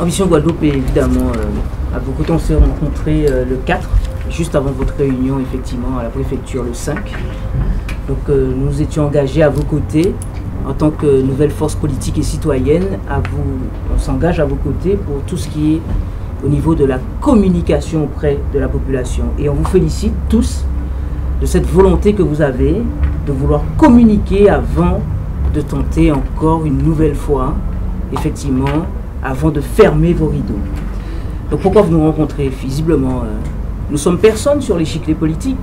Ambition Guadeloupe, évidemment, à beaucoup on s'est rencontrés le 4, juste avant votre réunion, effectivement, à la préfecture le 5. Donc nous étions engagés à vos côtés, en tant que nouvelle force politique et citoyenne, on s'engage à vos côtés pour tout ce qui est au niveau de la communication auprès de la population. Et on vous félicite tous de cette volonté que vous avez de vouloir communiquer avant de tenter encore une nouvelle fois, effectivement, avant de fermer vos rideaux. Donc pourquoi vous nous rencontrez? Visiblement, nous sommes personne sur l'échiquier politique.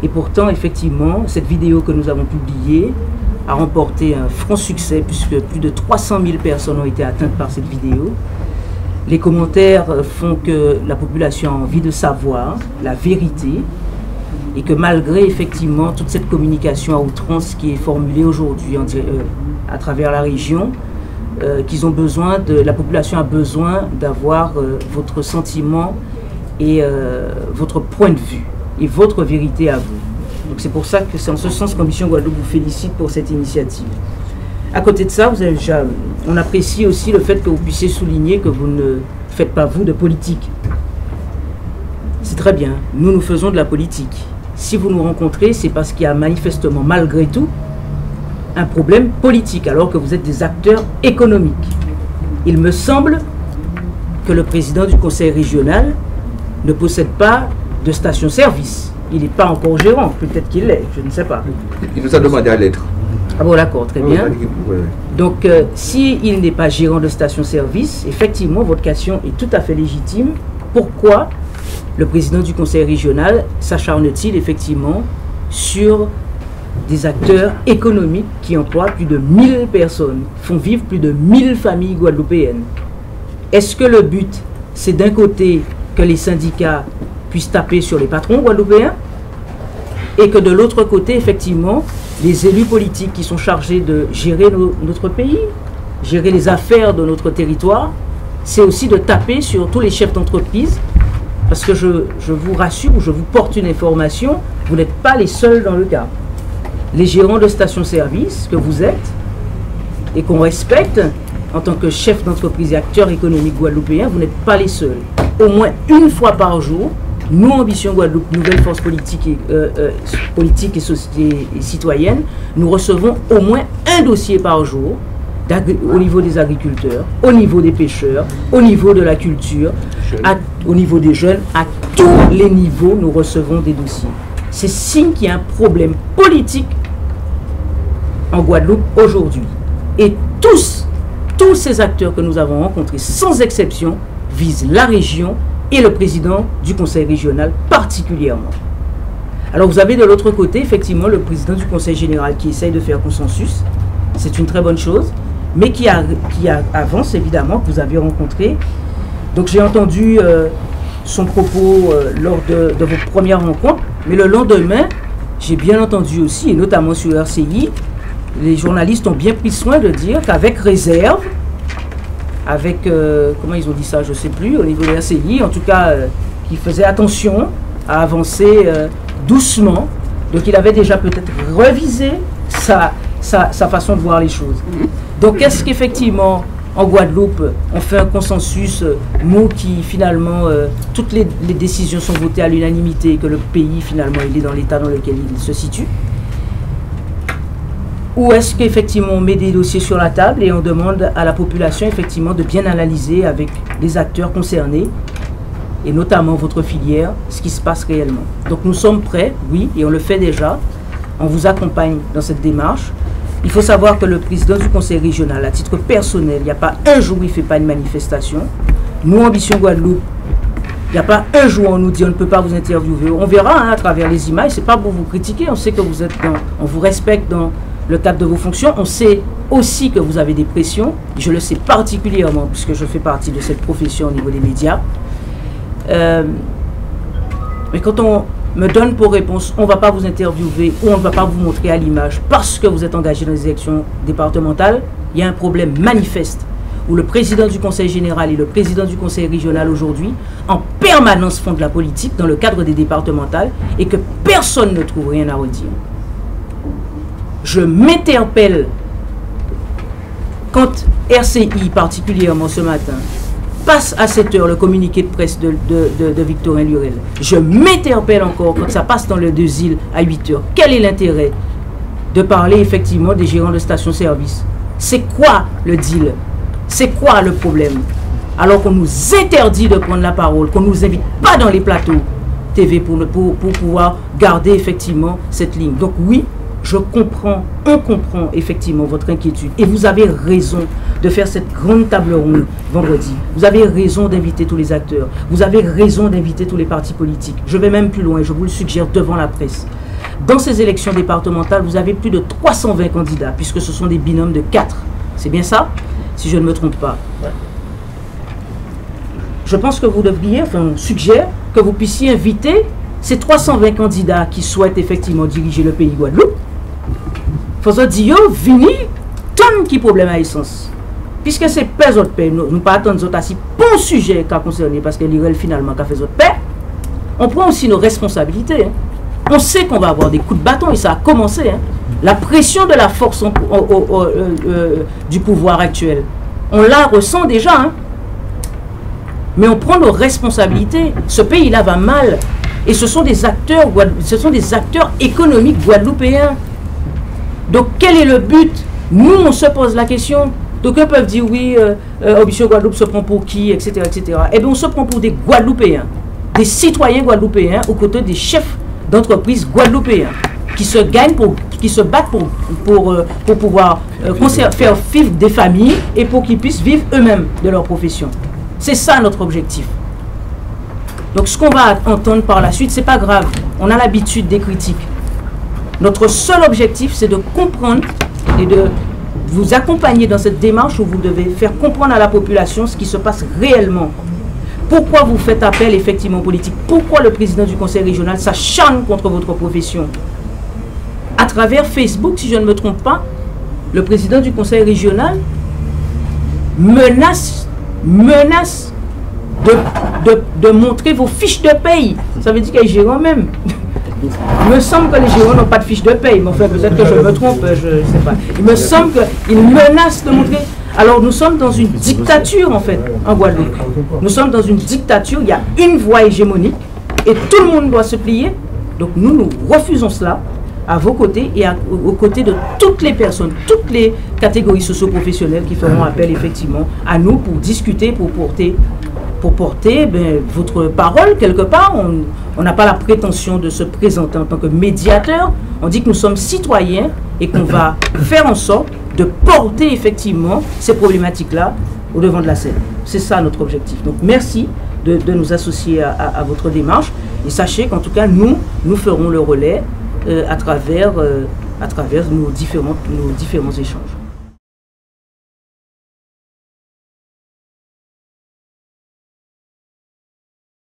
Et pourtant, effectivement, cette vidéo que nous avons publiée a remporté un franc succès puisque plus de 300 000 personnes ont été atteintes par cette vidéo. Les commentaires font que la population a envie de savoir la vérité et que malgré effectivement toute cette communication à outrance qui est formulée aujourd'hui à travers la région, la population a besoin d'avoir votre sentiment et votre point de vue et votre vérité à vous. Donc c'est pour ça que c'est en ce sens qu'Ambition Guadeloupe vous félicite pour cette initiative. À côté de ça, on apprécie aussi le fait que vous puissiez souligner que vous ne faites pas, vous, de politique. C'est très bien. Nous faisons de la politique. Si vous nous rencontrez, c'est parce qu'il y a manifestement, malgré tout, un problème politique, alors que vous êtes des acteurs économiques. Il me semble que le président du conseil régional ne possède pas de station-service. Il n'est pas encore gérant. Peut-être qu'il l'est, je ne sais pas. Il nous a demandé à l'être. Ah bon, d'accord, très bien. Donc, s'il n'est pas gérant de station-service, effectivement, votre question est tout à fait légitime. Pourquoi le président du conseil régional s'acharne-t-il effectivement sur des acteurs économiques qui emploient plus de 1000 personnes, font vivre plus de 1000 familles guadeloupéennes? Est-ce que le but, c'est d'un côté que les syndicats puissent taper sur les patrons guadeloupéens et que de l'autre côté, effectivement, les élus politiques qui sont chargés de gérer notre pays, gérer les affaires de notre territoire, c'est aussi de taper sur tous les chefs d'entreprise, parce que je vous rassure, je vous porte une information, vous n'êtes pas les seuls dans le cas. Les gérants de stations-service que vous êtes, et qu'on respecte en tant que chef d'entreprise et acteur économique guadeloupéen, vous n'êtes pas les seuls. Au moins une fois par jour, nous, Ambition Guadeloupe, nouvelle force politique et citoyenne, nous recevons au moins un dossier par jour au niveau des agriculteurs, au niveau des pêcheurs, au niveau de la culture, au niveau des jeunes, à tous les niveaux, nous recevons des dossiers. C'est signe qu'il y a un problème politique en Guadeloupe aujourd'hui. Et tous ces acteurs que nous avons rencontrés, sans exception, visent la région et le président du conseil régional particulièrement. Alors vous avez de l'autre côté, effectivement, le président du conseil général qui essaye de faire consensus. C'est une très bonne chose, mais qui avance, évidemment, que vous avez rencontré. Donc j'ai entendu son propos lors de vos premières rencontres, mais le lendemain, j'ai bien entendu aussi, et notamment sur RCI, les journalistes ont bien pris soin de dire qu'avec réserve, avec, comment ils ont dit ça, je ne sais plus, au niveau de RCI, en tout cas, qui faisait attention à avancer doucement. Donc il avait déjà peut-être révisé sa façon de voir les choses. Donc est-ce qu'effectivement, en Guadeloupe, on fait un consensus, nous qui finalement, toutes les décisions sont votées à l'unanimité, que le pays finalement, il est dans l'état dans lequel il se situe? Ou est-ce qu'effectivement on met des dossiers sur la table et on demande à la population effectivement de bien analyser avec les acteurs concernés et notamment votre filière ce qui se passe réellement? Donc nous sommes prêts, oui, et on le fait déjà. On vous accompagne dans cette démarche. Il faut savoir que le président du conseil régional, à titre personnel, il n'y a pas un jour où il ne fait pas une manifestation. Nous, Ambition Guadeloupe, il n'y a pas un jour où on nous dit on ne peut pas vous interviewer. On verra à travers les images, ce n'est pas pour vous critiquer, on sait que vous êtes on vous respecte dans le cadre de vos fonctions. On sait aussi que vous avez des pressions. Je le sais particulièrement puisque je fais partie de cette profession au niveau des médias. Mais quand on me donne pour réponse, on ne va pas vous interviewer ou on ne va pas vous montrer à l'image parce que vous êtes engagé dans les élections départementales, il y a un problème manifeste où le président du conseil général et le président du conseil régional aujourd'hui en permanence font de la politique dans le cadre des départementales et que personne ne trouve rien à redire. Je m'interpelle quand RCI, particulièrement ce matin, passe à 7 heures le communiqué de presse de Victorin Lurel, je m'interpelle encore quand ça passe dans les 2 îles à 8 heures. Quel est l'intérêt de parler effectivement des gérants de stations-service? C'est quoi le deal? C'est quoi le problème? Alors qu'on nous interdit de prendre la parole, qu'on ne nous invite pas dans les plateaux TV pour pouvoir garder effectivement cette ligne. Donc oui, je comprends, on comprend effectivement votre inquiétude. Et vous avez raison de faire cette grande table ronde vendredi. Vous avez raison d'inviter tous les acteurs. Vous avez raison d'inviter tous les partis politiques. Je vais même plus loin, je vous le suggère devant la presse. Dans ces élections départementales, vous avez plus de 320 candidats, puisque ce sont des binômes de 4. C'est bien ça? Si je ne me trompe pas. Ouais. Je pense que vous devriez, enfin, on suggère que vous puissiez inviter ces 320 candidats qui souhaitent effectivement diriger le pays Guadeloupe. Faut se dire, vini, tant qui problème à essence. Puisque c'est pas autre paix, nous pas attendre autres assis bon sujet qu'a concerné, parce que l'IREL finalement qu'a fait autre paix, on prend aussi nos responsabilités. Hein. On sait qu'on va avoir des coups de bâton et ça a commencé. Hein. La pression de la force du pouvoir actuel, on la ressent déjà. Hein. Mais on prend nos responsabilités. Ce pays-là va mal. Et ce sont des acteurs économiques guadeloupéens. Donc quel est le but? Nous, on se pose la question. Donc ils peuvent dire oui, Ambition Guadeloupe se prend pour qui, etc. etc. Eh bien on se prend pour des Guadeloupéens, des citoyens guadeloupéens aux côtés des chefs d'entreprise guadeloupéens qui se gagnent, qui se battent pour pouvoir faire vivre des familles et pour qu'ils puissent vivre eux-mêmes de leur profession. C'est ça notre objectif. Donc ce qu'on va entendre par la suite, c'est pas grave. On a l'habitude des critiques. Notre seul objectif, c'est de comprendre et de vous accompagner dans cette démarche où vous devez faire comprendre à la population ce qui se passe réellement. Pourquoi vous faites appel effectivement aux politiques? Pourquoi le président du conseil régional s'acharne contre votre profession? À travers Facebook, si je ne me trompe pas, le président du conseil régional menace de montrer vos fiches de paye. Ça veut dire qu'il y a les gérants même. Il me semble que les gérants n'ont pas de fiches de paye, mais enfin peut-être que je me trompe, je ne sais pas. Il me semble qu'ils menacent de montrer. Alors nous sommes dans une dictature en fait, en Guadeloupe. Nous sommes dans une dictature, il y a une voix hégémonique et tout le monde doit se plier. Donc nous refusons cela à vos côtés et aux côtés de toutes les personnes, toutes les catégories socio-professionnelles qui feront appel effectivement à nous pour discuter, pour porter votre parole quelque part. On n'a pas la prétention de se présenter en tant que médiateur. On dit que nous sommes citoyens et qu'on va faire en sorte de porter effectivement ces problématiques-là au devant de la scène. C'est ça notre objectif. Donc merci de nous associer à votre démarche et sachez qu'en tout cas nous ferons le relais à travers nos différents échanges.